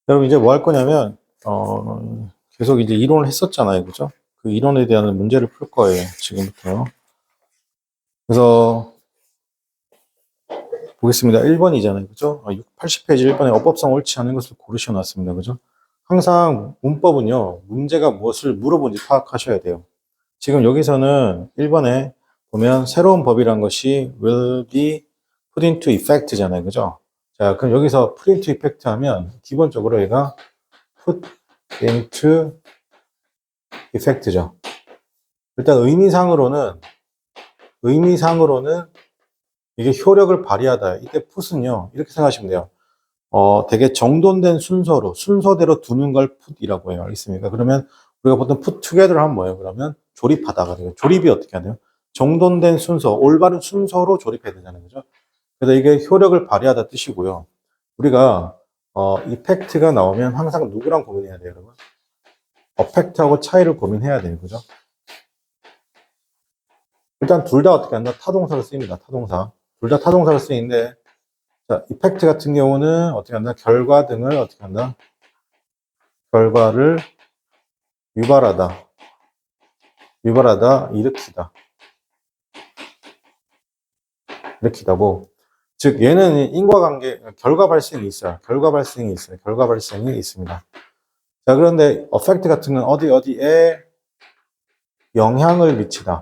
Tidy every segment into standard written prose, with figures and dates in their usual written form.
여러분 이제 뭐 할 거냐면 계속 이제 이론을 했었잖아요, 그죠? 그 이론에 대한 문제를 풀 거예요, 지금부터. 그래서 보겠습니다. 1번이잖아요, 그죠? 80페이지 1번에 어법상 옳지 않은 것을 고르셔 놨습니다, 그죠? 항상 문법은요, 문제가 무엇을 물어본지 파악하셔야 돼요. 지금 여기서는 1번에 보면 새로운 법이란 것이 will be put into effect잖아요, 그죠? 자, 그럼 여기서 put into effect 하면 기본적으로 얘가 put into effect죠. 일단 의미상으로는 이게 효력을 발휘하다. 이때 put은요, 이렇게 생각하시면 돼요. 되게 정돈된 순서대로 두는 걸 put이라고 해요. 알겠습니까? 그러면 우리가 보통 put together 하면 뭐예요? 그러면 조립하다가 돼요. 조립이 어떻게 하나요? 정돈된 순서, 올바른 순서로 조립해야 되잖아요. 그죠? 그래서 이게 효력을 발휘하다 뜻이고요. 우리가, 이펙트가 나오면 항상 누구랑 고민해야 돼요, 여러분? 어펙트하고 차이를 고민해야 돼요. 그죠? 일단 둘 다 어떻게 한다? 타동사로 쓰입니다. 타동사. 둘 다 타동사로 쓰이는데, 자, 이펙트 같은 경우는 어떻게 한다? 결과 등을 어떻게 한다? 결과를 유발하다, 일으키다. 일으키다고. 즉, 얘는 인과관계, 결과 발생이 있어요. 결과 발생이 있습니다. 자, 그런데 어펙트 같은 건 어디에 영향을 미치다.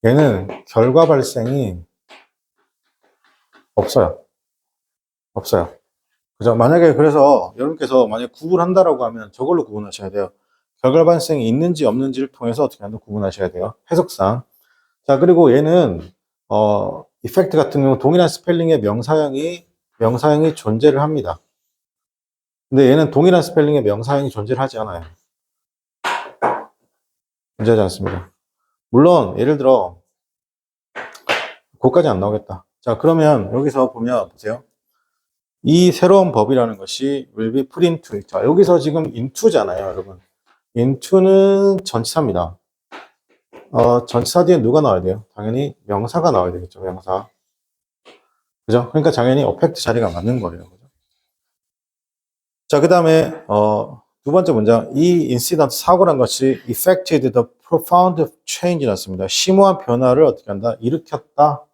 얘는 결과 발생이 없어요. 그죠? 만약에 그래서 여러분께서 만약 구분한다라고 하면 저걸로 구분하셔야 돼요. 결과 발생이 있는지 없는지를 통해서 어떻게 한다 구분하셔야 돼요. 해석상. 자, 그리고 얘는 이펙트 같은 경우 동일한 스펠링의 명사형이 존재를 합니다. 근데 얘는 동일한 스펠링의 명사형이 존재를 하지 않아요. 존재하지 않습니다. 물론 예를 들어 그것까지 안 나오겠다. 자, 그러면 여기서 보면 보세요. 이 새로운 법이라는 것이 will be put into. 자, 여기서 지금 into잖아요, 여러분. into는 전치사입니다. 전치사 뒤에 누가 나와야 돼요? 당연히 명사가 나와야 되겠죠, 명사. 그죠? 그러니까 당연히 어펙트 자리가 맞는 거예요. 그죠? 자, 그 다음에, 두 번째 문장. 이 incident, 사고란 것이 effected the profound change 났습니다. 심오한 변화를 어떻게 한다? 일으켰다.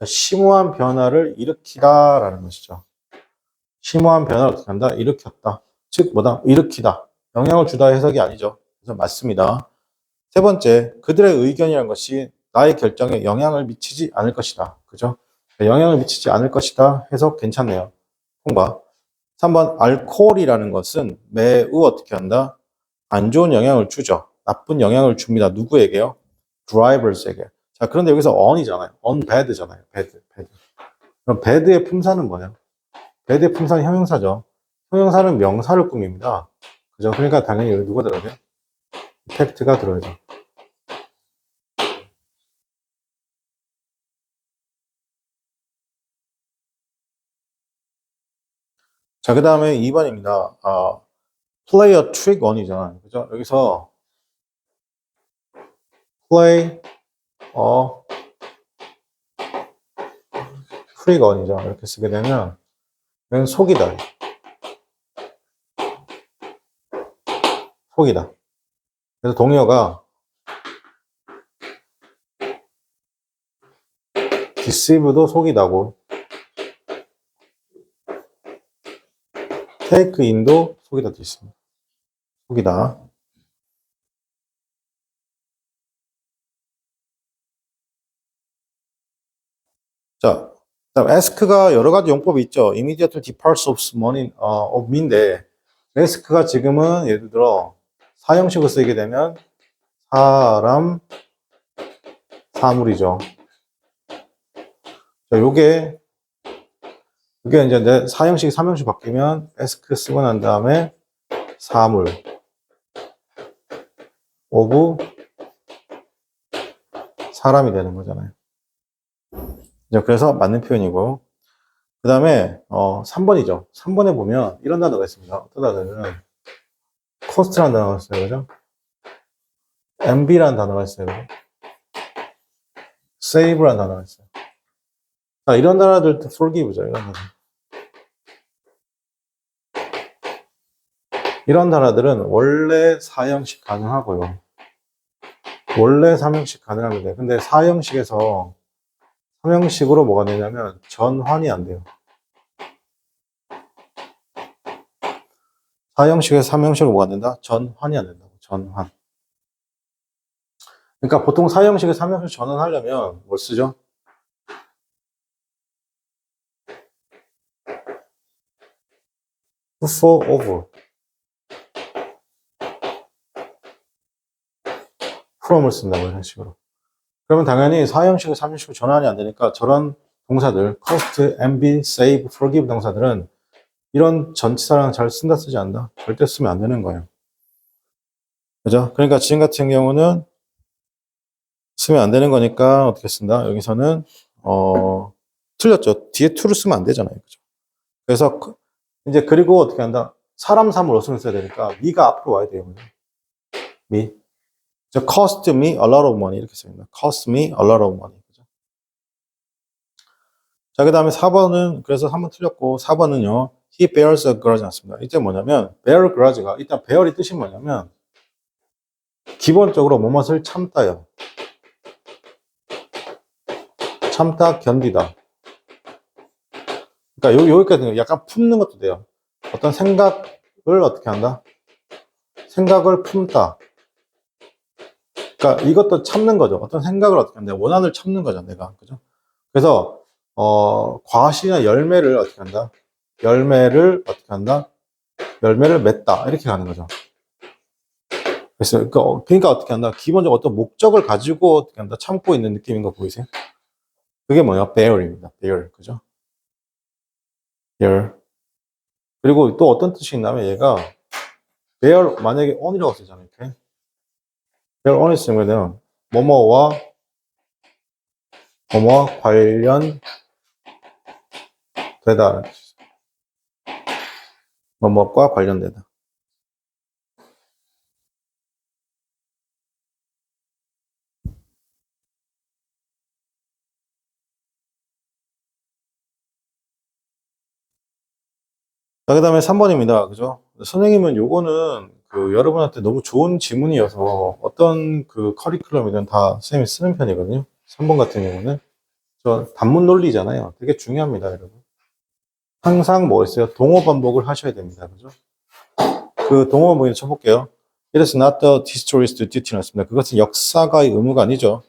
심오한 변화를 일으키다라는 것이죠. 심오한 변화를 어떻게 한다? 일으켰다. 즉, 뭐다? 일으키다. 영향을 주다 해석이 아니죠. 그래서 맞습니다. 세 번째, 그들의 의견이란 것이 나의 결정에 영향을 미치지 않을 것이다. 그죠? 영향을 미치지 않을 것이다. 해석 괜찮네요. 통과. 3번, 알코올이라는 것은 매우 어떻게 한다? 안 좋은 영향을 주죠. 나쁜 영향을 줍니다. 누구에게요? 드라이버스에게. 자, 그런데 여기서 on이잖아요. on bad잖아요. bad. 그럼 bad의 품사는 뭐예요? bad의 품사는 형용사죠. 형용사는 명사를 꾸밉니다. 그죠? 그러니까 당연히 여기 누가 들어야 돼요? effect가 들어야죠. 자, 그 다음에 2번입니다. play a trick on이잖아요. 그죠? 여기서 play a trick on이죠. 이렇게 쓰게 되면 이건 속이다. 그래서 동의어가 deceive도 속이다고, take in도 속이다 도 있습니다. 속이다. 자, 그다음 ask가 여러 가지 용법이 있죠. immediately departs of money, of me인데, ask가 지금은 예를 들어 사형식을 쓰게 되면 사람, 사물이죠. 자, 이게 이제 내 사형식이 3형식 바뀌면 ask 쓰고 난 다음에 사물, of 사람이 되는 거잖아요. 그래서 맞는 표현이고. 그 다음에 3번이죠. 3번에 보면 이런 단어가 있습니다. 어떤 단어는 cost라는 단어가 있어요. 그죠? MB라는 단어가 있어요. 그죠? save라는 단어가 있어요. 자, 이런 단어들도 forgive죠. 이런 단어. 이런 단어들은 원래 4형식 가능하고요. 원래 3형식 가능합니다. 근데 4형식에서 3형식으로 뭐가 되냐면 전환이 안 돼요. 4형식에서 3형식으로 뭐가 된다? 전환이 안 된다고. 전환. 그러니까 보통 4형식에서 3형식 전환하려면 뭘 쓰죠? for over. from을 쓴다고 이런 식으로. 그러면 당연히 4형식과 3형식으로 전환이 안 되니까 저런 동사들, cost, envy, save, forgive 동사들은 이런 전치사랑 잘 쓴다 쓰지 않는다? 절대 쓰면 안 되는 거예요. 그죠? 그러니까 지금 같은 경우는 쓰면 안 되는 거니까 어떻게 쓴다? 여기서는 틀렸죠. 뒤에 to를 쓰면 안 되잖아요. 그죠? 그래서 이제 그리고 어떻게 한다? 사람 삼을 어순을 써야 되니까 me가 앞으로 와야 돼요. me. cost me a lot of money 이렇게 써있나? cost me a lot of money. 그죠? 자, 그 다음에 4번은 그래서 3번 틀렸고 4번은요. he bears a grudge 않습니다. 이때 뭐냐면 bear grudge가 일단 bear이 뜻이 뭐냐면 기본적으로 뭐뭇을 참다요. 참다, 견디다. 그러니까 여기까지 약간 품는 것도 돼요. 어떤 생각을 어떻게 한다? 생각을 품다. 그러니까 이것도 참는 거죠. 어떤 생각을 어떻게 한다? 원한을 참는 거죠, 내가. 그죠? 그래서 과실이나 열매를 어떻게 한다? 열매를 어떻게 한다? 열매를 맺다. 이렇게 가는 거죠. 그래서 그러니까 어떻게 한다? 기본적으로 어떤 목적을 가지고 어떻게 한다? 참고 있는 느낌인 거 보이세요? 그게 뭐야? bear입니다. bear. 그죠? bear. 그리고 또 어떤 뜻이 있냐면 얘가 bear 만약에 on이라고 쓰잖아요. 이렇게. bear on이 쓰면 뭐뭐와 관련되다. 뭐뭐과 관련되다. 자, 그 다음에 3번입니다. 그죠? 선생님은 요거는 여러분한테 너무 좋은 지문이어서 어떤 커리큘럼이든 다 선생님이 쓰는 편이거든요. 3번 같은 경우는. 저 단문 논리잖아요. 되게 중요합니다, 여러분. 항상 뭐 있어요? 동어 반복을 하셔야 됩니다. 그죠? 그 동어 반복을 쳐볼게요. It is not the history's duty 였습니다. 그것은 역사가의 의무가 아니죠.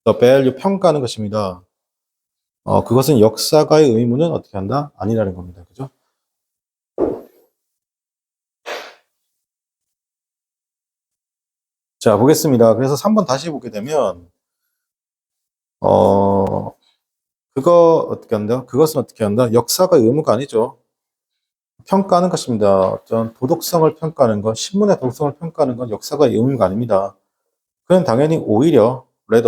The value 평가하는 것입니다. 그것은 역사가의 의무는 어떻게 한다? 아니라는 겁니다. 그죠? 자, 보겠습니다. 그래서 3번 다시 보게 되면, 그거 어떻게 한다? 그것은 어떻게 한다? 역사가의 의무가 아니죠. 평가하는 것입니다. 어떤 도덕성을 평가하는 것, 신문의 도덕성을 평가하는 건 역사가의 의무가 아닙니다. 그건 당연히 오히려 레드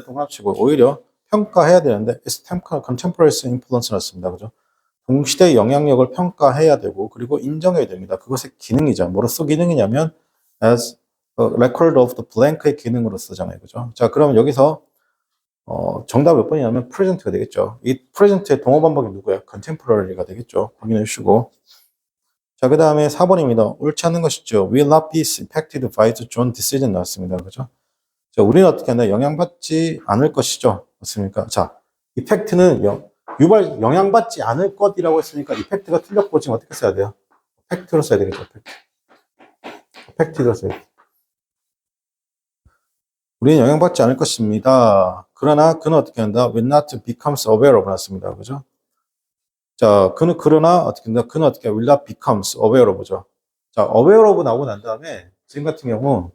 동합치고 오히려 평가해야 되는데 it's contemporary influence였습니다. 그죠? 동시대 영향력을 평가해야 되고 그리고 인정해야 됩니다. 그것의 기능이죠. 뭐로서 기능이냐면 as a record of the blank의 기능으로 쓰잖아요. 그죠? 자, 그러면 여기서 정답 몇 번이냐면 present가 되겠죠. 이 present의 동어 반복이 누구예요? contemporary가 되겠죠. 확인해 주시고. 자, 그 다음에 4번입니다. 옳지 않는 것이죠. will not be impacted by the John decision 나왔습니다. 그죠? 자, 우리는 어떻게 하나 영향받지 않을 것이죠. 맞습니까? 자, 이펙트는 영향받지 않을 것이라고 했으니까 이펙트가 틀렸고 지금 어떻게 써야 돼요? 팩트로 써야 되겠죠. 팩트로 써야 돼요. 우리는 영향받지 않을 것입니다. 그러나 그는 어떻게 한다? Will not becomes aware of 났습니다. 그죠? 자, 그러나 어떻게 한다? 그는 어떻게 will not becomes aware of죠. 자, aware of 나오고 난 다음에 지금 같은 경우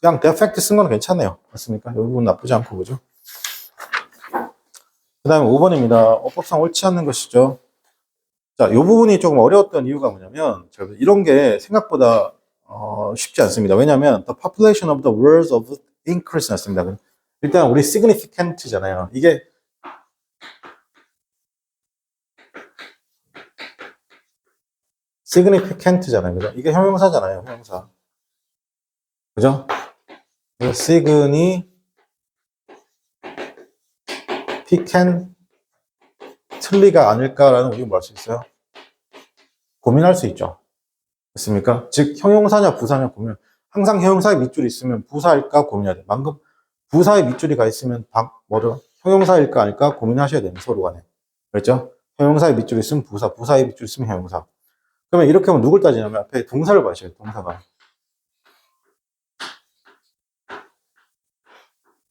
그냥 defect 쓴 건 괜찮네요. 맞습니까? 이 부분 나쁘지 않고 그죠? 그 다음에 5번입니다. 어법상 옳지 않는 것이죠. 자, 이 부분이 조금 어려웠던 이유가 뭐냐면 이런 게 생각보다 쉽지 않습니다. 왜냐하면 the population of the world of increase 났습니다. 일단 우리 significant잖아요. 이게 significant잖아요. 그죠? 이게 형용사잖아요. 형용사. 그죠? significant pick and 틀리가 아닐까라는 우리가 뭐 할 수 있어요? 고민할 수 있죠. 됐습니까? 즉 형용사냐 부사냐 고민. 항상 형용사에 밑줄이 있으면 부사일까 고민해야 돼. 방금 부사에 밑줄이 가 있으면 뭐죠? 형용사일까 아닐까 고민하셔야 돼요. 서로 간에. 그렇죠? 형용사에 밑줄이 있으면 부사, 부사에 밑줄이 있으면 형용사. 그러면 이렇게 하면 누굴 따지냐면 앞에 동사를 봐셔야 돼요. 동사가.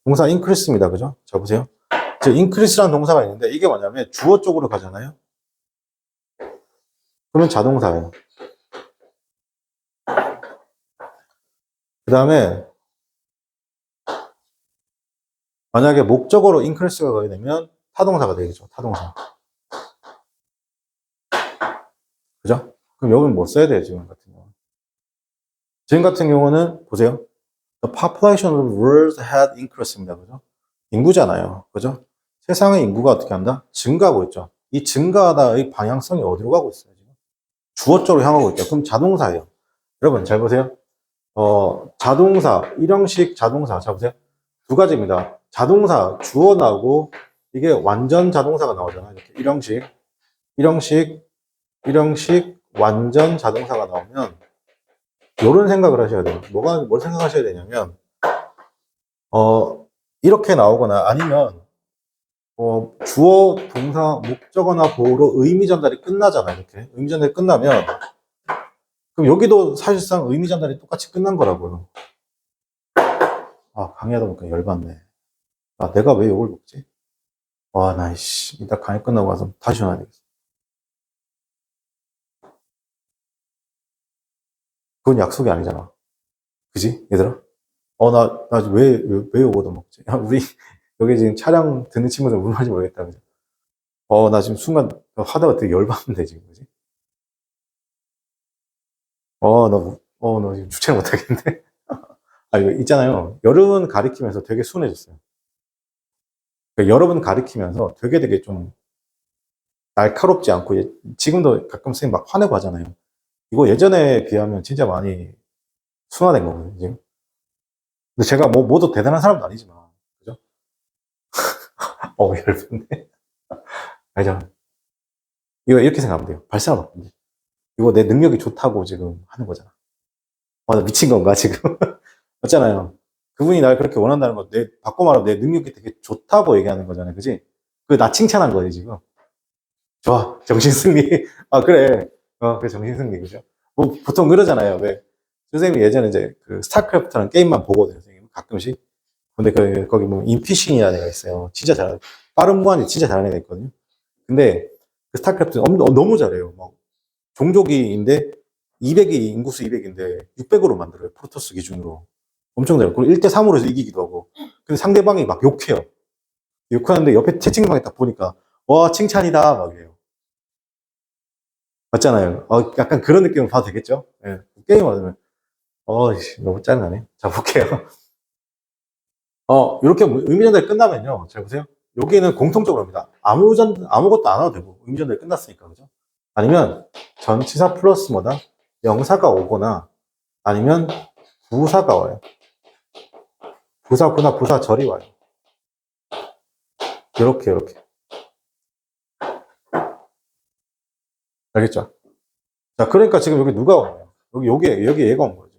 동사 increase입니다. 그죠? 자, 보세요. 즉, increase라는 동사가 있는데 이게 뭐냐면 주어 쪽으로 가잖아요. 그러면 자동사예요. 그 다음에 만약에 목적어로 increase가 가게 되면 타동사가 되겠죠. 타동사. 그죠? 그럼 여기는 뭐 써야 돼요, 지금 같은 경우는? 지금 같은 경우는 보세요. The population of the world had increase입니다. 그죠? 인구잖아요. 그죠? 세상의 인구가 어떻게 한다? 증가하고 있죠. 이 증가하다의 방향성이 어디로 가고 있어요, 지금? 주어 쪽으로 향하고 있죠. 그럼 자동사예요. 여러분, 잘 보세요. 자동사, 일형식 자동사. 자, 보세요. 두 가지입니다. 자동사, 주어 나오고, 이게 완전 자동사가 나오잖아요. 이렇게 일형식, 완전 자동사가 나오면, 요런 생각을 하셔야 돼요. 뭘 생각하셔야 되냐면, 이렇게 나오거나 아니면, 주어, 동사, 목적어나 보호로 의미 전달이 끝나잖아요. 이렇게. 의미 전달이 끝나면, 그럼 여기도 사실상 의미 전달이 똑같이 끝난 거라고요. 아, 강의하다 보니까 열받네. 아, 내가 왜 욕을 먹지? 와, 이따 강의 끝나고 와서 다시 전화해야 되겠어. 그건 약속이 아니잖아. 그지? 얘들아? 왜 욕을 먹지? 우리, 여기 지금 차량 듣는 친구들 무슨 말인지 모르겠다. 그죠? 나 지금 순간 하다가 되게 열받는데, 지금. 그지? 나 지금 주체를 못하겠는데? 아, 이거 있잖아요. 여러분 가리키면서 되게 순해졌어요. 그러니까 여러분 가리키면서 되게 좀 날카롭지 않고, 지금도 가끔 선생님 막 화내고 하잖아요. 이거 예전에 비하면 진짜 많이 순화된 거거든요, 지금. 근데 제가 모두 대단한 사람도 아니지만, 그죠? 열받네. 알죠? 이거 이렇게 생각하면 돼요. 발생한 없는데. 이거 내 능력이 좋다고 지금 하는 거잖아. 나 미친 건가, 지금? 맞잖아요. 그분이 날 그렇게 원한다는 거, 바꿔 말하면 내 능력이 되게 좋다고 얘기하는 거잖아요. 그지? 나 칭찬한 거예요, 지금. 좋아, 정신승리. 아, 그래. 그래, 정신승리, 그죠? 보통 그러잖아요. 왜? 선생님이 예전에 이제 그 스타크래프트라는 게임만 보거든요, 선생님. 가끔씩. 근데 거기 뭐, 인피싱이라는 애가 있어요. 진짜 빠른 무한이 진짜 잘하는 애가 있거든요. 근데 그 스타크래프트 너무 잘해요. 종족이인데 200이 인구수 200인데 600으로 만들어요. 프로토스 기준으로. 엄청 잘해요. 그리고 1대3으로 해서 이기기도 하고. 근데 상대방이 막 욕해요. 욕하는데 옆에 채팅방에 딱 보니까 와 칭찬이다 막 이래요. 맞잖아요. 약간 그런 느낌을 봐도 되겠죠? 예. 게임 하면 너무 짜증나네. 자 볼게요. 이렇게 의미 전달이 끝나면요. 잘 보세요. 여기는 공통적으로 합니다. 아무것도 안 와도 되고 의미 전달이 끝났으니까 그죠? 아니면 전치사 플러스 뭐다? 명사가 오거나 아니면 부사가 와요. 부사구나 부사절이 와요. 이렇게. 알겠죠? 자, 그러니까 지금 여기 누가 와요? 여기 얘가 온 거죠.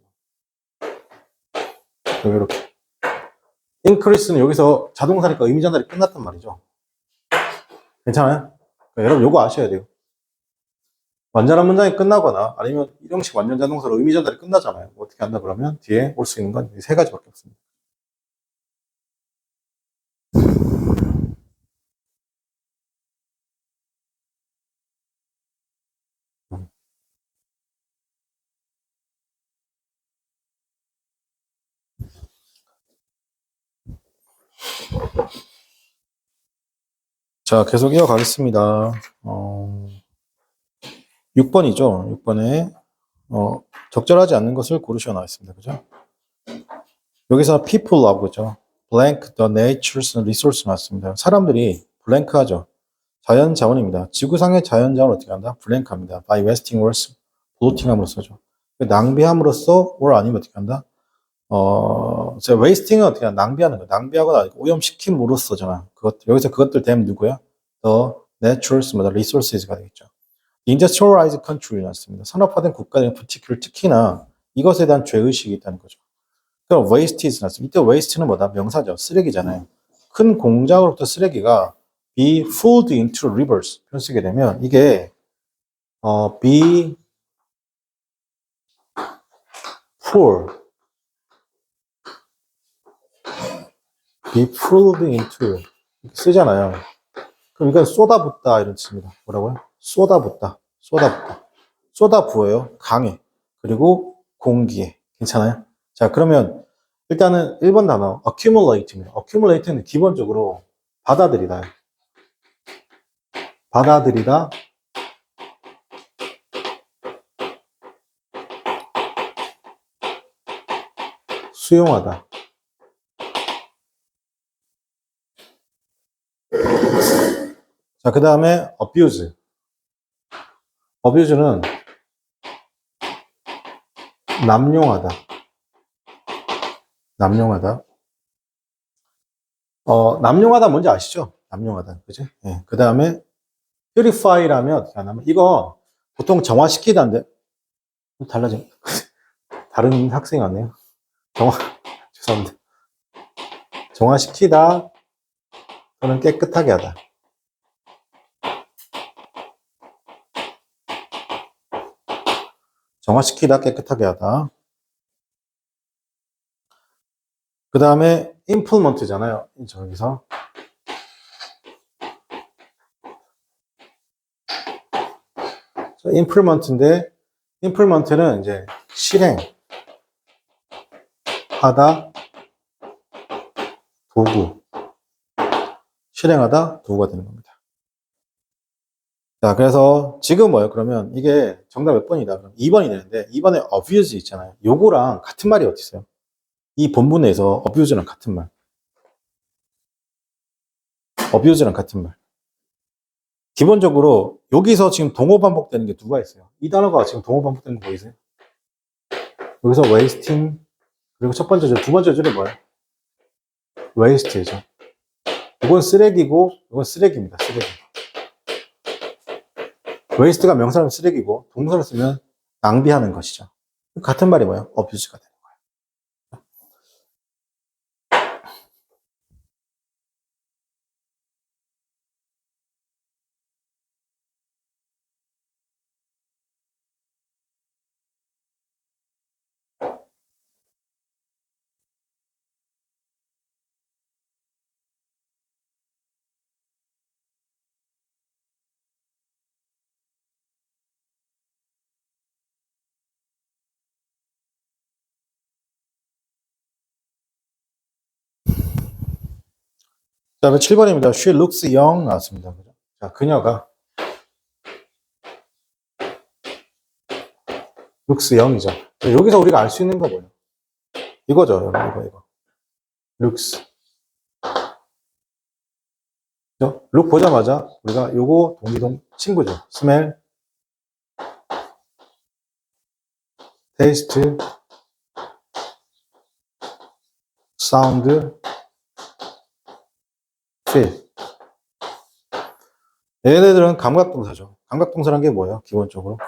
여기 이렇게. increase는 여기서 자동사니까 의미 전달이 끝났단 말이죠. 괜찮아요? 그러니까 여러분 요거 아셔야 돼요. 완전한 문장이 끝나거나 아니면 일형식 완전 자동사로 의미 전달이 끝나잖아요. 어떻게 한다 그러면 뒤에 올 수 있는 건 이 세 가지밖에 없습니다. 자, 계속 이어가겠습니다. 6번이죠. 6번에 적절하지 않는 것을 고르셔 나왔습니다. 그죠? 여기서 people 하고 그죠? blank the nature's resource 나왔습니다. 사람들이 블랭크하죠. 자연 자원입니다. 지구상의 자연 자원을 어떻게 한다? 블랭크합니다. by wasting words, bloating함으로써죠. 낭비함으로써 or 아니면 어떻게 한다? wasting은 어떻게 하냐? 낭비하는 거야. 낭비하거나 오염시킴으로써잖아. 여기서 그것들 되면 누구야? The naturals, the resources가 되겠죠. Industrialized country를 놨습니다. 산업화된 국가들은 특히나 이것에 대한 죄의식이 있다는 거죠. 그럼 waste is 놨습니다. 이때 waste는 뭐다? 명사죠. 쓰레기잖아요. 큰 공장으로부터 쓰레기가 be pulled into rivers. 이런 쓰게 되면 이게 be pulled into 쓰잖아요. 그럼 이건 쏟아붓다 이런 뜻입니다. 뭐라고요? 쏟아붓다. 쏟아부어요. 강에. 그리고 공기에. 괜찮아요? 자, 그러면 일단은 1번 단어 accumulate입니다. accumulate는 기본적으로 받아들이다. 수용하다. 자, 그 다음에 abuse. abuse는 남용하다. 남용하다 뭔지 아시죠? 남용하다. 그지? 예. 그 다음에 purify라면 어떻게 하냐면 이거 보통 정화시키다인데 달라진 다른 학생이 왔네요. 죄송합니다. 정화시키다 또는 깨끗하게 하다. 정화시키다, 깨끗하게 하다. 그 다음에 implement잖아요. 저기서 implement인데 implement는 이제 실행하다 도구가 되는 겁니다. 자, 그래서 지금 뭐예요? 그러면 이게 정답 몇 번이다? 그럼 2번이 되는데 2번에 abuse 있잖아요. 요거랑 같은 말이 어디 있어요? 이 본문에서 abuse랑 같은 말. 기본적으로 여기서 지금 동호 반복되는 게 누가 있어요? 이 단어가 지금 동호 반복되는 거 보이세요? 여기서 wasting, 그리고 첫 번째 줄, 두 번째 줄이 뭐예요? waste죠. 이건 쓰레기고, 이건 쓰레기입니다. 쓰레기. waste가 명사는 쓰레기고, 동사를 쓰면 낭비하는 것이죠. 같은 말이 뭐예요? abuse가 되는 거예요. 그 다음에 7번입니다. She looks young 나왔습니다. 자, 그녀가 looks young이죠. 여기서 우리가 알 수 있는 거 뭐예요? 이거죠, 여러분, 이거. looks. look 보자마자 우리가 요거 동기동 친구죠. smell, taste, sound, feel. 얘네들은 감각동사죠. 감각동사란 게 뭐예요? 기본적으로.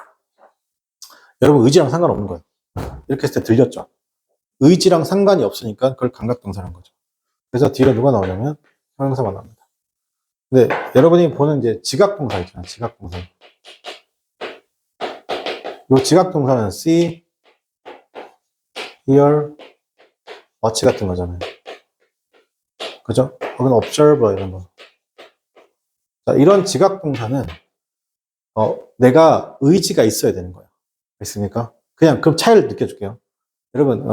여러분 의지랑 상관없는 거예요. 이렇게 했을 때 들렸죠? 의지랑 상관이 없으니까 그걸 감각동사라는 거죠. 그래서 뒤로 누가 나오냐면 형용사만 나옵니다. 근데 여러분이 보는 이제 지각동사 있잖아요. 지각동사. 이 지각동사는 see, hear, watch 같은 거잖아요. 그죠? 혹은 observe 이런 거. 자, 이런 지각동사는 내가 의지가 있어야 되는 거예요. 있습니까? 그냥 그럼 차이를 느껴줄게요. 여러분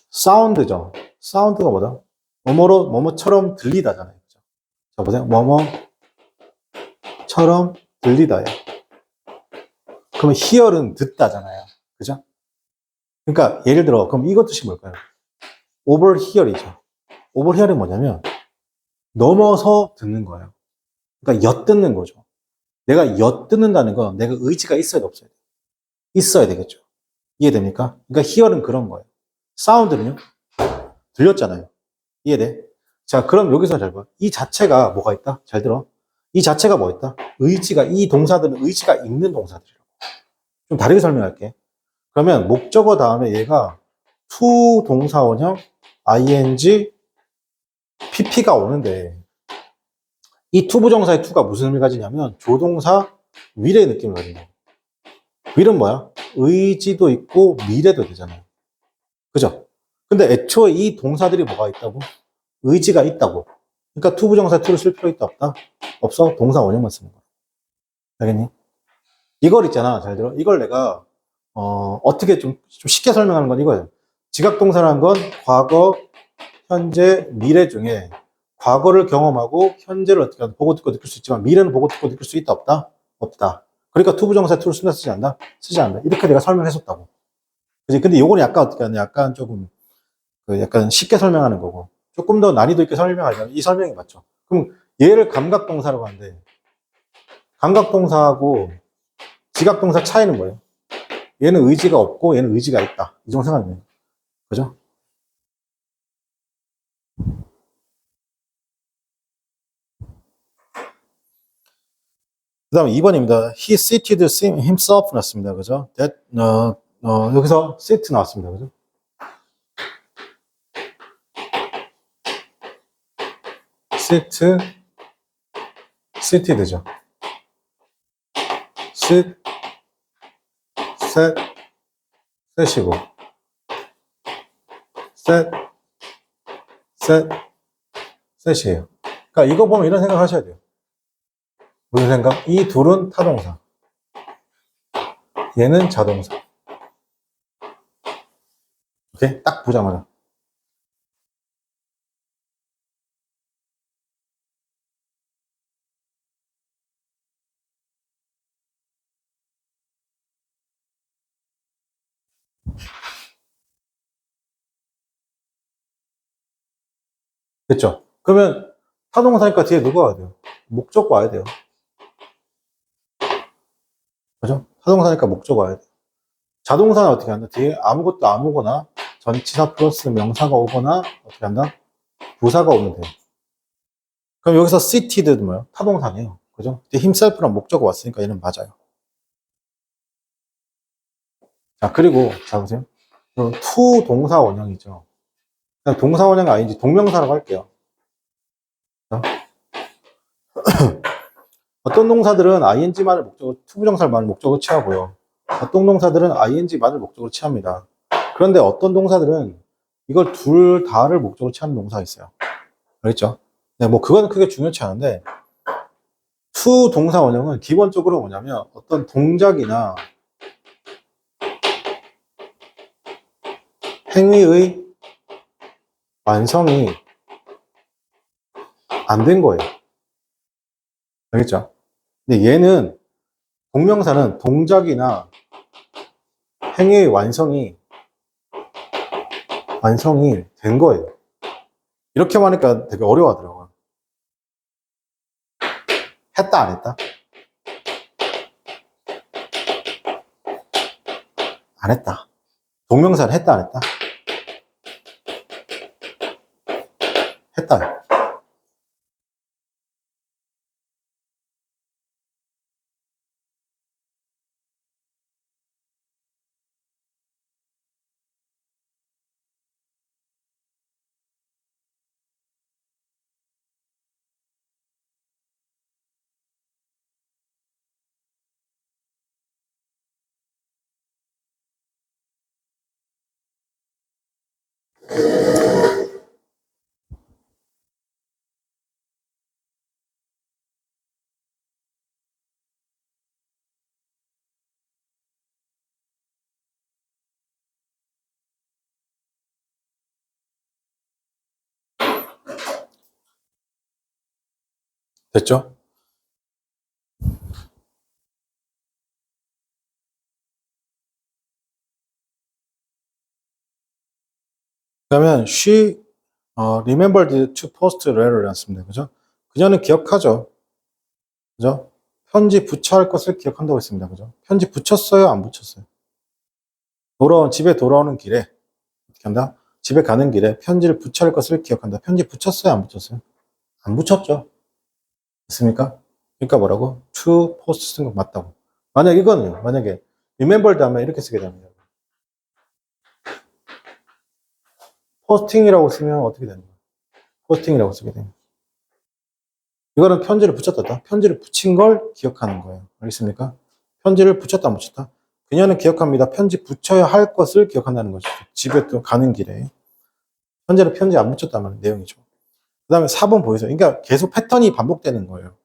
사운드죠. 사운드가 뭐다? 뭐뭐처럼 들리다잖아요. 그죠? 자 보세요. 뭐뭐처럼 들리다요. 그러면 hear은 듣다잖아요. 그죠? 그러니까 예를 들어 그럼 이것 뜻이 뭘까요? overhear이죠. overhear은 뭐냐면 넘어서 듣는 거예요. 그러니까 엿듣는 거죠. 내가 엿듣는다는 건 내가 의지가 있어야 돼, 없어야 돼? 있어야 되겠죠. 이해됩니까? 그러니까 hear은 그런 거예요. 사운드는요? 들렸잖아요. 이해돼? 자, 그럼 여기서 잘 봐. 이 자체가 뭐가 있다? 잘 들어. 이 자체가 뭐 있다? 의지가, 이 동사들은 의지가 있는 동사들이라고. 좀 다르게 설명할게. 그러면 목적어 다음에 얘가 to 동사 원형 ing pp가 오는데 이 to 부정사의 to가 무슨 의미를 가지냐면 조동사 will의 느낌을 가진다. will은 뭐야? 의지도 있고 미래도 되잖아요. 그죠? 근데 애초에 이 동사들이 뭐가 있다고? 의지가 있다고. 그러니까 to 부정사 to를 쓸 필요 있다 없다? 없어. 동사 원형만 쓰는 거야. 알겠니? 이걸 있잖아. 잘 들어. 이걸 내가 어떻게 좀 쉽게 설명하는 건 이거예요. 지각동사라는 건 과거, 현재, 미래 중에 과거를 경험하고 현재를 어떻게 하든 보고 듣고 느낄 수 있지만 미래는 보고 듣고 느낄 수 있다 없다? 없다. 그러니까 투부정사 to를 쓴다 쓰지 않나? 쓰지 않는다. 이렇게 내가 설명했었다고. 그지? 근데 요거는 약간 어떻게 하냐? 약간 조금 약간 쉽게 설명하는 거고 조금 더 난이도 있게 설명하려면 이 설명이 맞죠. 그럼 얘를 감각동사라고 하는데 감각동사하고 지각동사 차이는 뭐예요? 얘는 의지가 없고 얘는 의지가 있다. 이 정도 생각하면 그죠? 그 다음에 2번입니다. He seated himself 났습니다. 그죠? That, 여기서 sit 나왔습니다. 그죠? sit, seated죠. sit, set, set이고, set, set, set이에요. 그러니까 이거 보면 이런 생각 하셔야 돼요. 무슨 생각? 이 둘은 타동사. 얘는 자동사. 오케이? 딱 보자마자. 됐죠? 그러면 타동사니까 뒤에 누가 와야 돼요? 목적 와야 돼요. 그죠? 타동사니까 목적 와야 돼요. 자동사는 어떻게 한다? 뒤에 아무것도 아무거나 전치사 플러스 명사가 오거나 어떻게 한다? 부사가 오면 돼요. 그럼 여기서 seated도 뭐예요? 타동사네요. 그죠? 뒤에 himself란 목적어 왔으니까 얘는 맞아요. 자, 그리고 자 보세요. to 동사 원형이죠. 그냥 동사 원형 아닌지 동명사라고 할게요. 어떤 동사들은 ing만을 목적으로 to 부정사를 목적으로 취하고요. 어떤 동사들은 ing만을 목적으로 취합니다. 그런데 어떤 동사들은 이걸 둘 다를 목적으로 취하는 동사가 있어요. 알겠죠? 네, 뭐 그건 크게 중요치 않은데 to 동사 원형은 기본적으로 뭐냐면 어떤 동작이나 행위의 완성이 안 된 거예요. 알겠죠? 근데 얘는 동명사는 동작이나 행위의 완성이 된 거예요. 이렇게 하니까 되게 어려워하더라고요. 했다 안 했다? 안 했다. 동명사는 했다 안 했다? 했다. 됐죠? 그러면 she remembered to post letter를 했습니다. 그죠? 그녀는 기억하죠. 그죠? 편지 부처할 것을 기억한다고 했습니다. 그죠? 편지 붙였어요? 안 붙였어요? 집에 돌아오는 길에 어떻게 한다? 집에 가는 길에 편지를 붙여야 할 것을 기억한다. 편지 붙였어요? 안 붙였어요? 안 붙였죠. 됐습니까? 그러니까 뭐라고? to post 쓴 거 맞다고. 만약 이거는, 만약에 remember 다음에 이렇게 쓰게 됩니다. 포스팅이라고 쓰면 어떻게 되는 거예요? 포스팅이라고 쓰게 됩니다. 이거는 편지를 붙였다. 편지를 붙인 걸 기억하는 거예요. 알겠습니까? 편지를 붙였다, 안 붙였다? 그녀는 기억합니다. 편지 붙여야 할 것을 기억한다는 것이죠. 집에 또 가는 길에. 현재는 편지 안 붙였다는 내용이죠. 그 다음에 4번 보이세요? 그러니까 계속 패턴이 반복되는 거예요.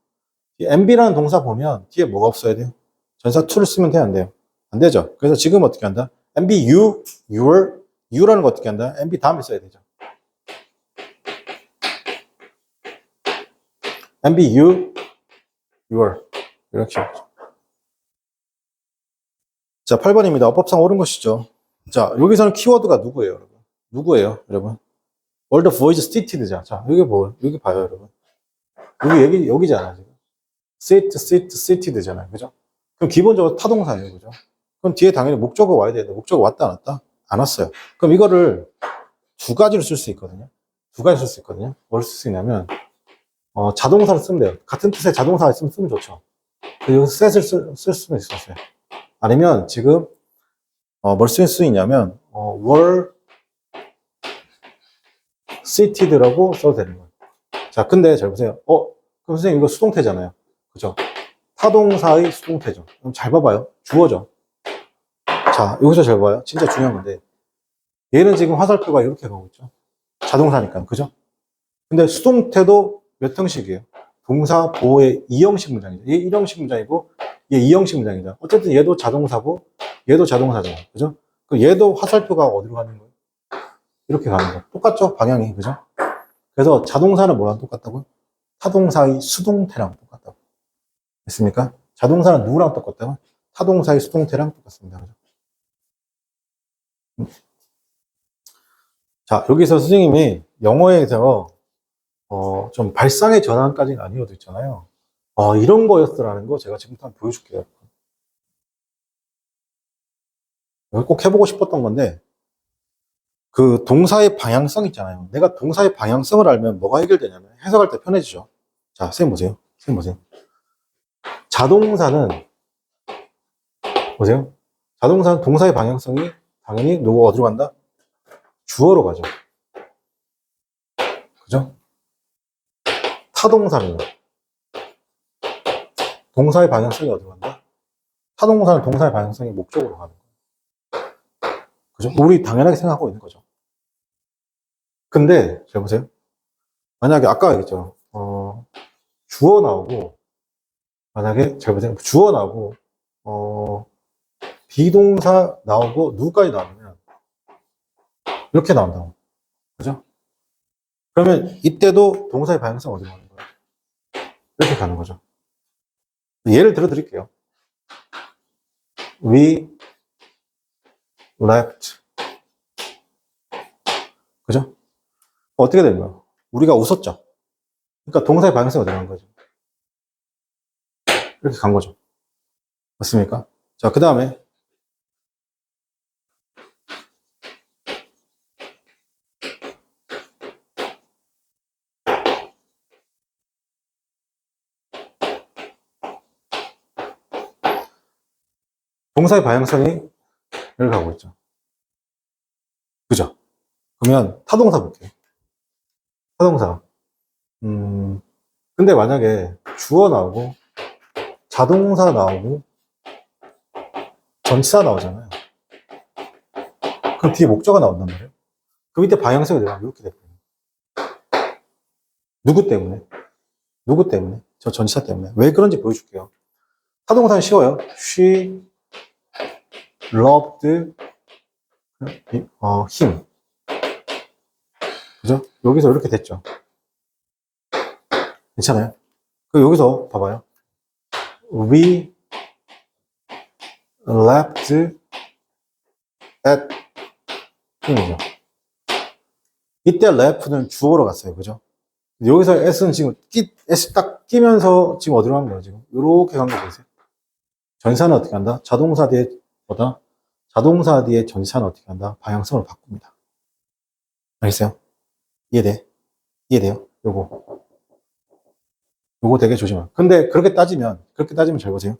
이 MB라는 동사 보면 뒤에 뭐가 없어야 돼요? 전사 to를 쓰면 돼요, 안 돼요? 안 되죠. 그래서 지금 어떻게 한다? MB, you, your, you라는 거 어떻게 한다? MB 다음에 써야 되죠. MB, you, your. 이렇게. 자, 8번입니다. 어법상 옳은 것이죠. 자, 여기서는 키워드가 누구예요, 여러분? 누구예요, 여러분? All the boys seated자. 자, 여기 뭐, 여기 봐요, 여러분. 여기잖아, 지금. seated잖아요. 그죠? 그럼 기본적으로 타동사예요. 그죠? 그럼 뒤에 당연히 목적어 와야 되는데, 목적어 왔다, 안 왔다? 안 왔어요. 그럼 이거를 두 가지로 쓸 수 있거든요. 두 가지 쓸 수 있거든요. 뭘 쓸 수 있냐면, 자동사를 쓰면 돼요. 같은 뜻의 자동사가 있으면 쓰면 좋죠. 여기서 set을 쓸 수는 있었어요. 아니면 지금, 뭘 쓸 수 있냐면, were seated라고 써도 되는 거예요. 자, 근데 잘 보세요. 그럼 선생님 이거 수동태잖아요. 그죠? 타동사의 수동태죠. 그럼 잘 봐봐요. 주어죠. 자, 여기서 잘 봐요. 진짜 중요한 건데. 얘는 지금 화살표가 이렇게 가고 있죠. 자동사니까. 그죠? 근데 수동태도 몇 형식이에요? 동사, 보호의 2형식 문장이죠. 얘 1형식 문장이고, 얘 2형식 문장이죠. 어쨌든 얘도 자동사고, 얘도 자동사잖아요. 그죠? 그 얘도 화살표가 어디로 가는 거예요? 이렇게 가는 거예요. 똑같죠? 방향이. 그죠? 그래서 자동사는 뭐랑 똑같다고요? 타동사의 수동태랑 똑같다고. 됐습니까? 자동사는 누구랑 똑같다고? 타동사의 수동태랑 똑같습니다. 그죠? 자, 여기서 선생님이 영어에서 좀 발상의 전환까지는 아니어도 있잖아요. 이런 거였더라는 거 제가 지금 한번 보여줄게요. 이걸 꼭 해보고 싶었던 건데, 그 동사의 방향성 있잖아요. 내가 동사의 방향성을 알면 뭐가 해결되냐면 해석할 때 편해지죠. 자, 선생님 보세요. 선생님 보세요. 자동사는 보세요. 자동사는 동사의 방향성이 당연히 누구 어디로 간다? 주어로 가죠. 그죠? 타동사는요. 동사의 방향성이 어디로 간다? 타동사는 동사의 방향성이 목적으로 가는 거예요. 그죠? 우리 당연하게 생각하고 있는 거죠. 근데 잘 보세요. 만약에 아까 얘기했죠. 주어 나오고 만약에 잘 보세요. 주어 나오고 비동사 나오고 누구까지 나오면 이렇게 나온다고. 그죠? 그러면 이때도 동사의 방향성 어디로 가는 거예요? 이렇게 가는 거죠. 예를 들어 드릴게요. We left. 그죠? 어떻게 되는 거예요? 우리가 웃었죠. 그러니까 동사의 방향성이 어디로 간 거죠? 이렇게 간 거죠. 맞습니까? 자, 그 다음에 동사의 방향성이 여기 가고 있죠. 그죠? 그러면 타동사 볼게요. 타동사. 근데 만약에 주어 나오고 자동사 나오고 전치사 나오잖아요. 그럼 뒤에 목적어가 나온단 말이에요. 그 밑에 방향성이 내가 이렇게 돼버려요. 누구 때문에? 누구 때문에? 저 전치사 때문에. 왜 그런지 보여줄게요. 타동사는 쉬워요. She loved him. 그죠? 여기서 이렇게 됐죠. 괜찮아요? 여기서 봐봐요. We left at 힘이죠. 이때 left는 주어로 갔어요. 그죠? 여기서 s는 지금 s 딱 끼면서 지금 어디로 간 거예요? 지금 이렇게 간 거 보세요. 전사는 어떻게 한다? 자동사 뒤에 뭐다? 자동사 뒤에 전사는 어떻게 한다? 방향성을 바꿉니다. 알겠어요? 이해돼? 이해돼요? 요거 되게 조심해. 근데 그렇게 따지면 잘 보세요.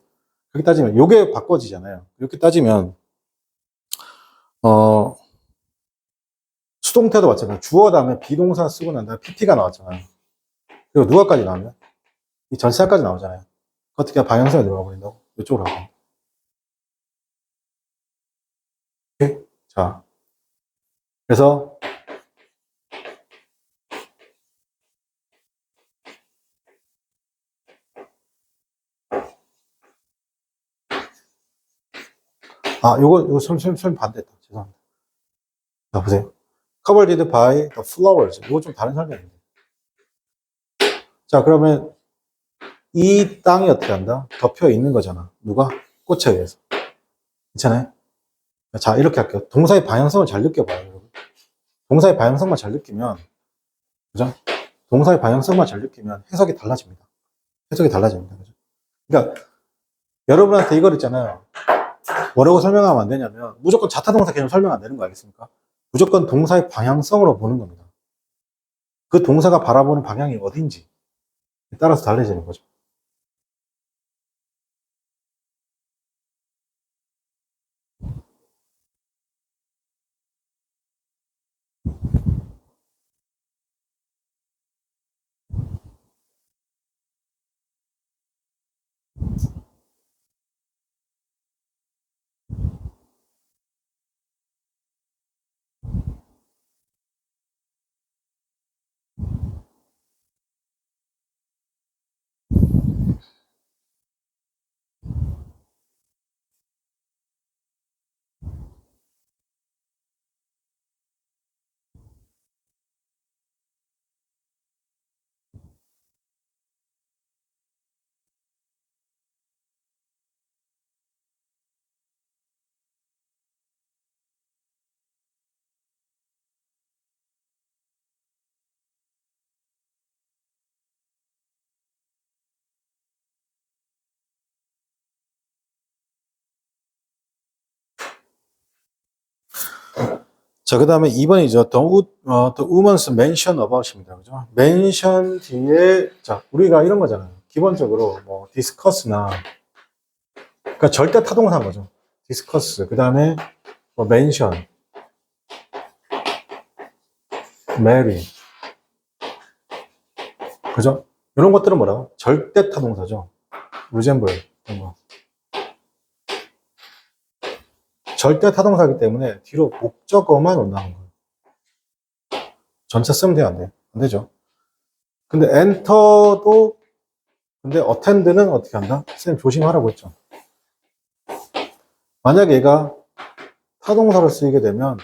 그렇게 따지면 요게 바꿔지잖아요. 이렇게 따지면 어 수동태도 마찬가지예요. 주어 다음에 비동사 쓰고 난 다음에 PT가 나왔잖아요. 그리고 누가까지 나오면 이 전치사까지 나오잖아요. 어떻게 방향성에 들어가 버린다고? 이쪽으로 하고. 오케이? 자, 그래서 요거 설 반대다. 죄송합니다. 자, 보세요. Covered by the flowers. 이거 좀 다른 설명인데. 자, 그러면 이 땅이 어떻게 한다? 덮여 있는 거잖아. 누가? 꽃에 의해서. 괜찮아요? 자, 이렇게 할게요. 동사의 방향성을 잘 느껴봐요, 여러분. 동사의 방향성만 잘 느끼면, 그죠? 동사의 방향성만 잘 느끼면 해석이 달라집니다. 해석이 달라집니다. 그죠? 그러니까, 여러분한테 이걸 있잖아요. 뭐라고 설명하면 안 되냐면, 무조건 자타동사 개념 설명 안 되는 거 알겠습니까? 무조건 동사의 방향성으로 보는 겁니다. 그 동사가 바라보는 방향이 어딘지 따라서 달라지는 거죠. 자, 그 다음에 2번이죠. The woman's mention about입니다. 그죠? mention 뒤에, 자, 우리가 이런 거잖아요. 기본적으로, 뭐, discuss나, 그러니까 절대 타동사인 거죠. discuss. 그 다음에, 뭐, mention, marry. 그죠? 이런 것들은 뭐라고? 절대 타동사죠. resemble. 이런 거. 절대 타동사이기 때문에 뒤로 목적어만 온다는 거예요. 전체 쓰면 돼요, 안 돼요? 안 되죠. 근데 enter도, 근데 attend는 어떻게 한다? 선생님 조심하라고 했죠. 만약 얘가 타동사로 쓰이게 되면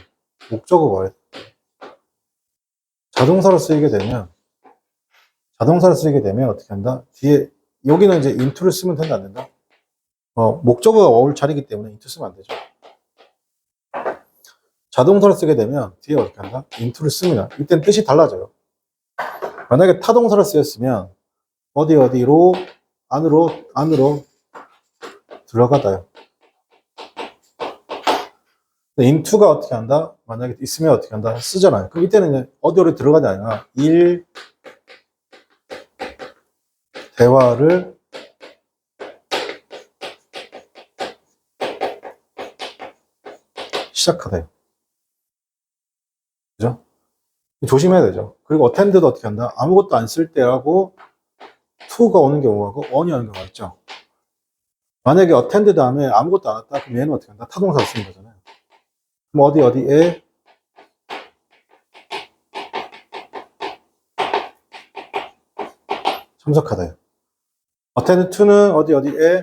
목적어가 와요. 자동사로 쓰이게 되면 어떻게 한다? 뒤에 여기는 이제 into를 쓰면 된다 안 된다? 목적어가 올 자리이기 때문에 into 쓰면 안 되죠. 자동사로 쓰게 되면 뒤에 어떻게 한다? into를 씁니다. 이때는 뜻이 달라져요. 만약에 타동사로 쓰였으면 어디로 안으로 들어가다요. into가 어떻게 한다? 만약에 있으면 어떻게 한다? 쓰잖아요. 그럼 이때는 어디로 들어가지 아니라 대화를 시작하다요. 그죠? 조심해야 되죠. 그리고 attend도 어떻게 한다? 아무것도 안 쓸 때하고 to가 오는 경우하고 on이 오는 경우가 있죠. 만약에 attend 다음에 아무것도 안 왔다, 그럼 얘는 어떻게 한다? 타동사를 쓰는 거잖아요. 그럼 어디에 참석하다요. attend to는 어디에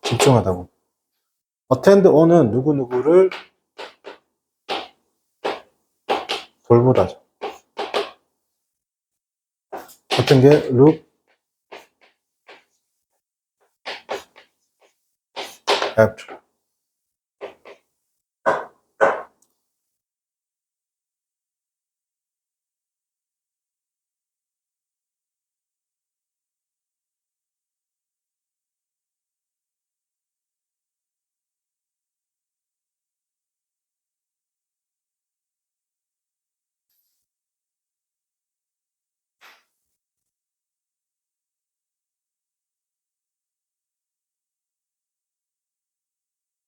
집중하다고. attend on은 누구누구를 돌보다죠. 어떤 게 look after.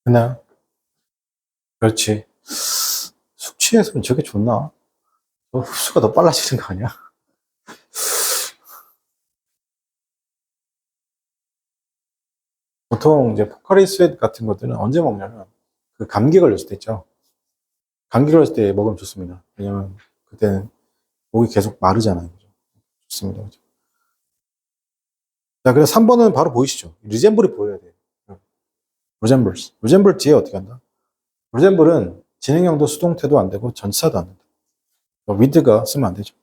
됐나요? 그렇지. 숙취해소는 저게 좋나? 흡수가 더 빨라지는 거 아니야? 보통 이제 포카리 스웨트 같은 것들은 언제 먹냐면 그 감기 걸렸을 때 있죠. 감기 걸렸을 때 먹으면 좋습니다. 왜냐면 그때는 목이 계속 마르잖아요. 그죠? 좋습니다. 그죠? 자, 그래서 3번은 바로 보이시죠? 리젠블이 보여야 돼요. 리젠블스. 리젠블 뒤에 어떻게 한다? 리젠블은 진행형도 수동태도 안 되고 전치사도 안 된다. with가 쓰면 안 되죠.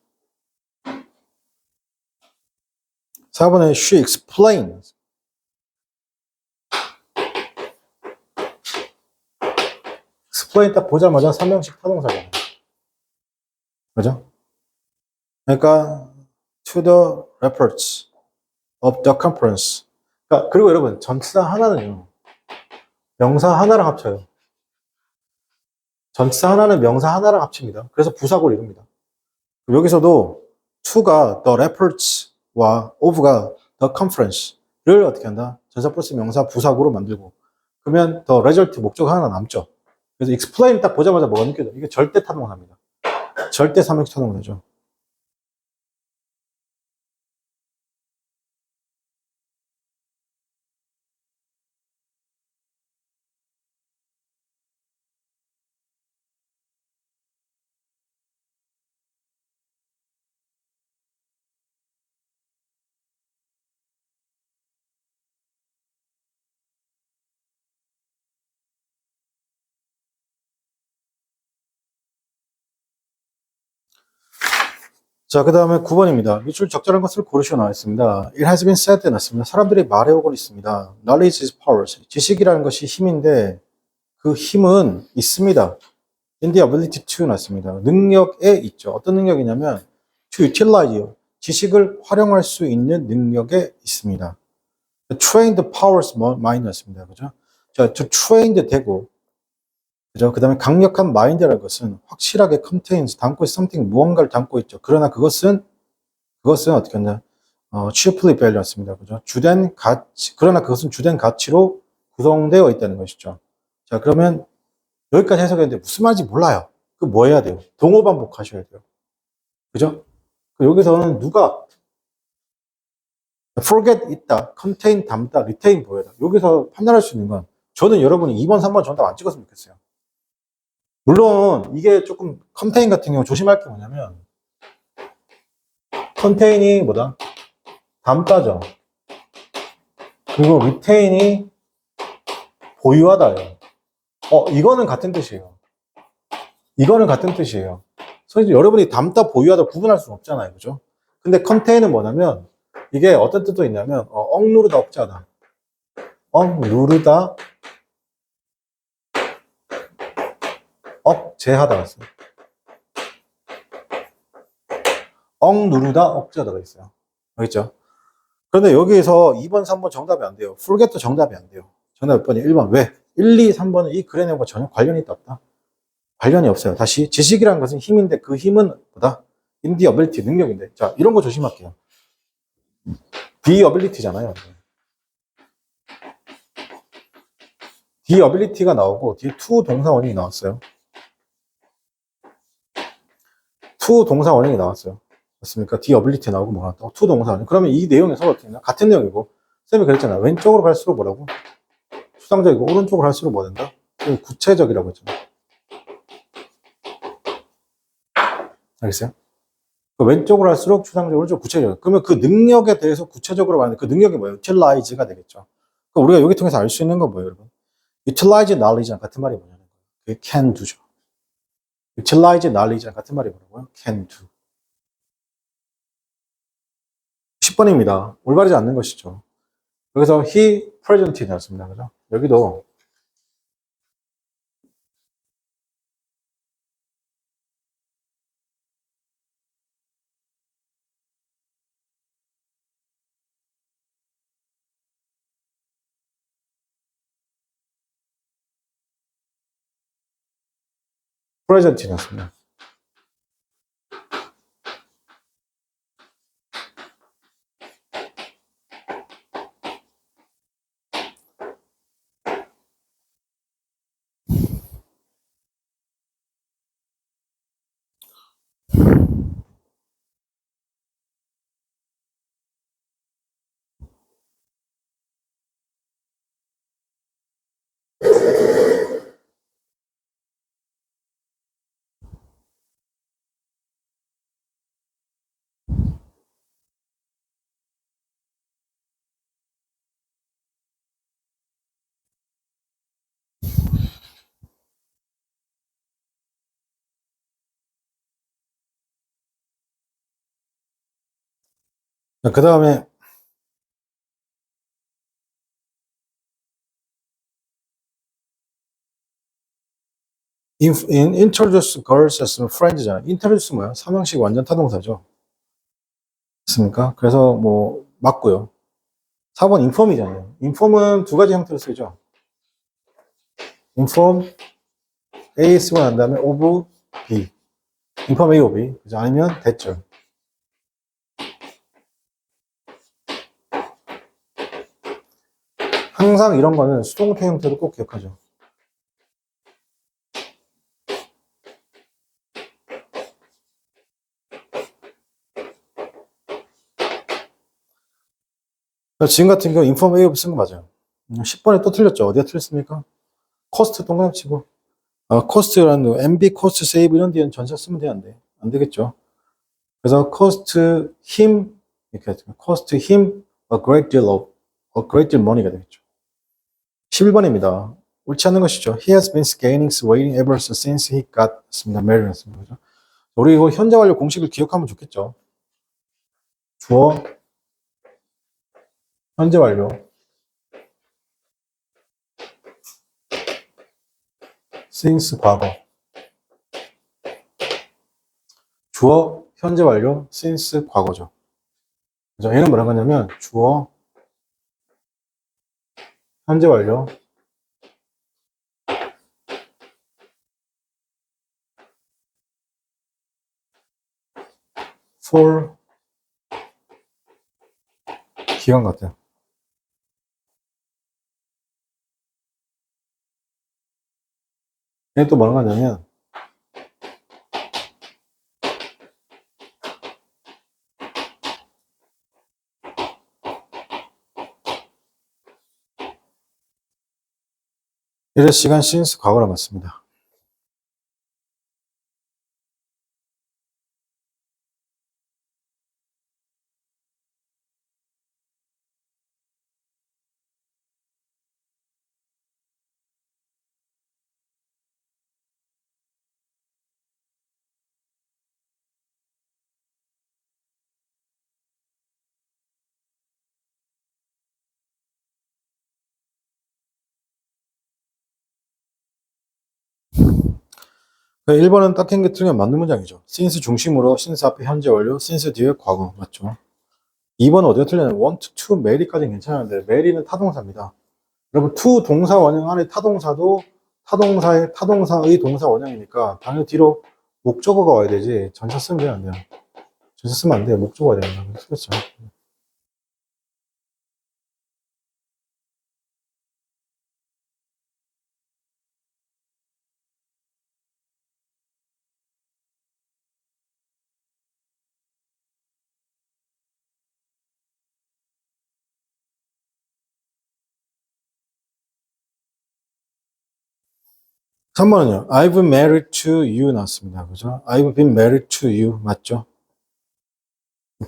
4번에 she explains. explain 딱 보자마자 3명씩 타동사잖아요. 그죠? 그러니까 to the reports of the conference. 그러니까 그리고 여러분 전치사 하나는요. 명사 하나랑 합쳐요. 전치사 하나는 명사 하나랑 합칩니다. 그래서 부사구를 이룹니다. 여기서도 to가 the reports와 of가 the conference를 어떻게 한다? 전사 플러스 명사 부사구로 만들고 그러면 the result 목적 하나 남죠. 그래서 explain 딱 보자마자 뭐가 느껴져? 이게 절대 타동사입니다. 절대 삼형식 타동사죠. 자, 그 다음에 9번입니다. 밑줄 적절한 것을 고르시오 나와 있습니다. It has been said 나왔습니다. 사람들이 말해오고 있습니다. Knowledge is power. 지식이라는 것이 힘인데 그 힘은 있습니다. In the ability to 나왔습니다. 능력에 있죠. 어떤 능력이냐면 to utilize 지식을 활용할 수 있는 능력에 있습니다. Trained powers mind 나왔습니다. 그죠? 자, to trained 되고 그죠? 그 다음에 강력한 마인드라는 것은 확실하게 contains, 담고 있 something, 무언가를 담고 있죠. 그러나 그것은 어떻게 했냐? cheaply value였습니다. 그죠? 주된 가치, 그러나 그것은 주된 가치로 구성되어 있다는 것이죠. 자, 그러면 여기까지 해석했는데 무슨 말인지 몰라요. 그 뭐 해야 돼요? 동어 반복하셔야 돼요. 그죠? 여기서는 누가 forget 있다, contain 담다, retain 보여다. 여기서 판단할 수 있는 건 저는 여러분이 2번, 3번 정답 안 찍었으면 좋겠어요. 물론 이게 조금 컨테인 같은 경우 조심할 게 뭐냐면 컨테인이 뭐다? 담다죠. 그리고 리테인이 보유하다예요. 이거는 같은 뜻이에요. 이거는 같은 뜻이에요. 그래서 여러분이 담다 보유하다 구분할 수는 없잖아요. 그죠? 근데 컨테인은 뭐냐면 이게 어떤 뜻도 있냐면 억누르다 억자다. 억누르다 억제하다 있어요. 억누르다 억제하다가 있어요. 알겠죠? 그런데 여기에서 2번, 3번 정답이 안 돼요. forget도 정답이 안 돼요. 정답 몇 번이에요? 1번. 왜? 1, 2, 3번은 이 글의 내용과 전혀 관련이 없다. 관련이 없어요. 다시 지식이라는 것은 힘인데 그 힘은 뭐다? in the ability, 능력인데. 자, 이런 거 조심할게요. the ability잖아요. the ability가 나오고 뒤에 to 동사 원형이 나왔어요. to 동사 원형이 나왔어요. 맞습니까? the ability 나오고 뭐가 나왔다고? to 동사 원형. 그러면 이 내용이 서로 어떻게 되나? 같은 내용이고 쌤이 그랬잖아요. 왼쪽으로 갈수록 뭐라고? 추상적이고 오른쪽으로 갈수록 뭐 된다? 구체적이라고 했잖아요. 알겠어요? 왼쪽으로 할수록 추상적, 오른쪽 구체적. 그러면 그 능력에 대해서 구체적으로 말하는 그 능력이 뭐예요? utilize가 되겠죠. 그러니까 우리가 여기 통해서 알 수 있는 건 뭐예요, 여러분? utilize knowledge랑 같은 말이 뭐냐는 거예요. 그게 can do죠. utilize knowledge랑 같은 말이 뭐라고요? can do. 10번입니다. 올바르지 않는 것이죠. 여기서 he present이 나왔습니다. 그죠? 여기도 present이 나왔습니다. 그 다음에 introduce girls as friends잖아. introduce 뭐야? 삼형식 완전 타동사죠. 맞습니까? 그래서 뭐 맞고요. 4번 inform이잖아요. inform은 두 가지 형태로 쓰죠. inform A 쓰고 난 다음에 of B. inform A of B. 그죠? 아니면 대절. 항상 이런 거는 수동태 형태로 꼭 기억하죠. 지금 같은 경우 inform A of B 쓴 거 맞아요. 10번에 또 틀렸죠. 어디가 틀렸습니까? cost 동그라미 치고. cost라는 MB, cost, save 이런 뒤에는 전사 쓰면 돼, 안 돼? 안 되겠죠. 그래서 cost him, 이렇게 하죠. cost him a great deal money가 되겠죠. 11번입니다. 옳지 않은 것이죠. He has been gaining weight ever since he got married. 그죠? 우리 이거 현재 완료 공식을 기억하면 좋겠죠. 주어, 현재 완료, since 과거. 주어, 현재 완료, since 과거죠. 그죠? 얘는 뭐라고 하냐면 주어, 현재 완료, for 기간 같아요. 얘는 또 뭐라고 하냐면 이래 시간 since 과거랑 같습니다. 그 1번은 딱히 게 틀리면 맞는 문장이죠. since 중심으로 since 앞에 현재 완료, since 뒤에 과거 맞죠. 2번 어디가 틀렸냐면 want to marry까지는 괜찮은데 marry는 타동사입니다. 여러분 to 동사 원형 안에 타동사도 타동사의 동사 원형이니까 당연히 뒤로 목적어가 와야 되지 전차 쓰면 돼요, 안 돼요? 전차 쓰면 안 돼요. 목적어가 돼야 된다. 그렇죠. 3번은요. I've been married to you 나왔습니다. 그죠? I've been married to you 맞죠?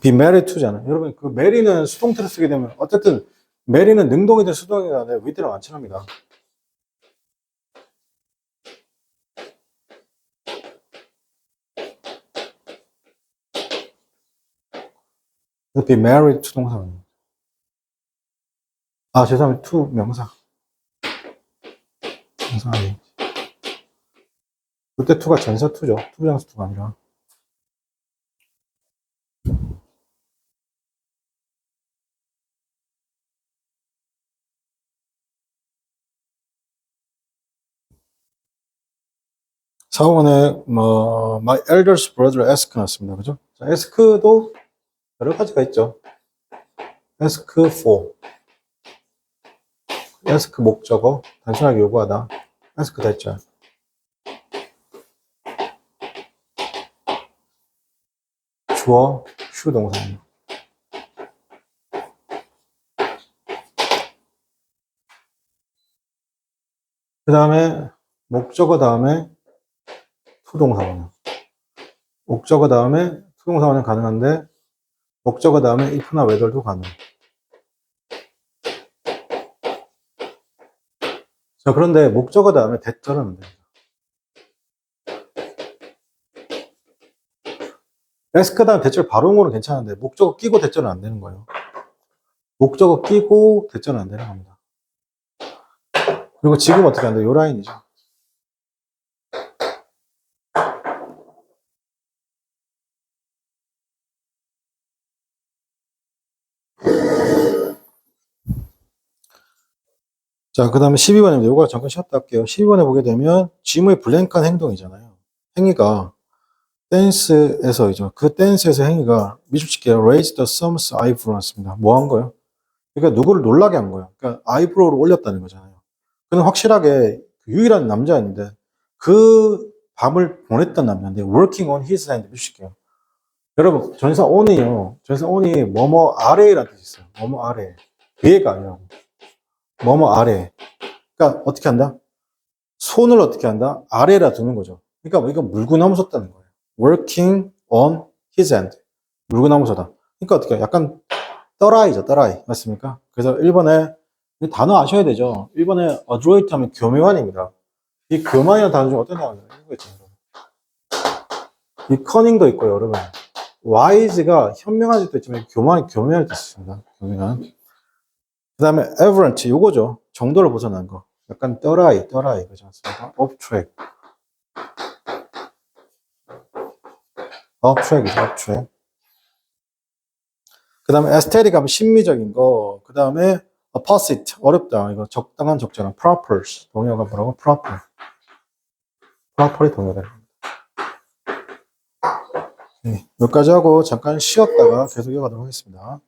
be married to잖아요. 여러분 그 marry는 수동태로 쓰게 되면 어쨌든 marry는 능동이든 수동이든 간에 with랑 안 친합니다. be married to 동사입니다. 아 죄송합니다. to 명사. 명사 아니. 그때 to가 전사 to죠. 투부정사 to가 아니라. 4번에 뭐 my eldest brother ask 나왔습니다. 그죠? 자, ask도 여러 가지가 있죠. ask for, ask 목적어, 단순하게 요구하다, ask 대절. 주어, should 동사입니다. 그 다음에 목적어 다음에 투동사원형. 목적어 다음에 투동사원형 가능한데 목적어 다음에 if나 whether도 가능. 자, 그런데 목적어 다음에 대절은 안 됩니다. S 그 다음 대절 바로 온 거는 괜찮은데 목적어 끼고 대절은 안 되는 거예요. 목적어 끼고 대절은 안 되는 겁니다. 그리고 지금 어떻게 한다? 요 라인이죠. 자, 그 다음에 12번입니다. 요거 잠깐 쉬었다 할게요. 12번에 보게 되면 짐의 블랭크한 행동이잖아요. 행위가 댄스에서이죠. 그 댄스에서 행위가 미술치기가 raise the thumb's eyebrow였습니다. 뭐 한 거예요? 그러니까 누구를 놀라게 한 거예요. 그러니까 아이브로우를 올렸다는 거잖아요. 그는 확실하게 유일한 남자였는데 그 밤을 보냈던 남자인데 working on his hand 미술치기예요. 여러분 전사 on이요. 전사 on이 뭐뭐 아래라는 뜻이 있어요. 뭐뭐 아래. 위에가 아니라 뭐뭐 아래. 그러니까 어떻게 한다? 손을 어떻게 한다? 아래라 두는 거죠. 그러니까 이거 물구나무섰다는 거예요. working on his hand. 물구나무서다. 그러니까 어떻게 약간 떠라이죠, 떠라이. 맞습니까? 그래서 1번에 이 단어 아셔야 되죠. 1번에 adroit 하면 교묘한입니다. 이 교만이라는 단어 중에 어떤 단어예요? 이거 있잖아요. 이 커닝도 있고요, 여러분. wise가 현명한 뜻도 있지만 교묘한 뜻이 있습니다. 교묘한. 그 다음에 aberrant, 요거죠. 정도를 벗어난 거. 약간 떠라이, 그렇지 않습니까? off track. off track이죠, off track. 그 다음에 aesthetic 하면 심미적인 거. 그 다음에 apposite, 어렵다. 이거 적당한, 적절한. proper. 동요가 뭐라고? proper. proper이 동요가 됩니다. 네, 여기까지 하고 잠깐 쉬었다가 계속 이어가도록 하겠습니다.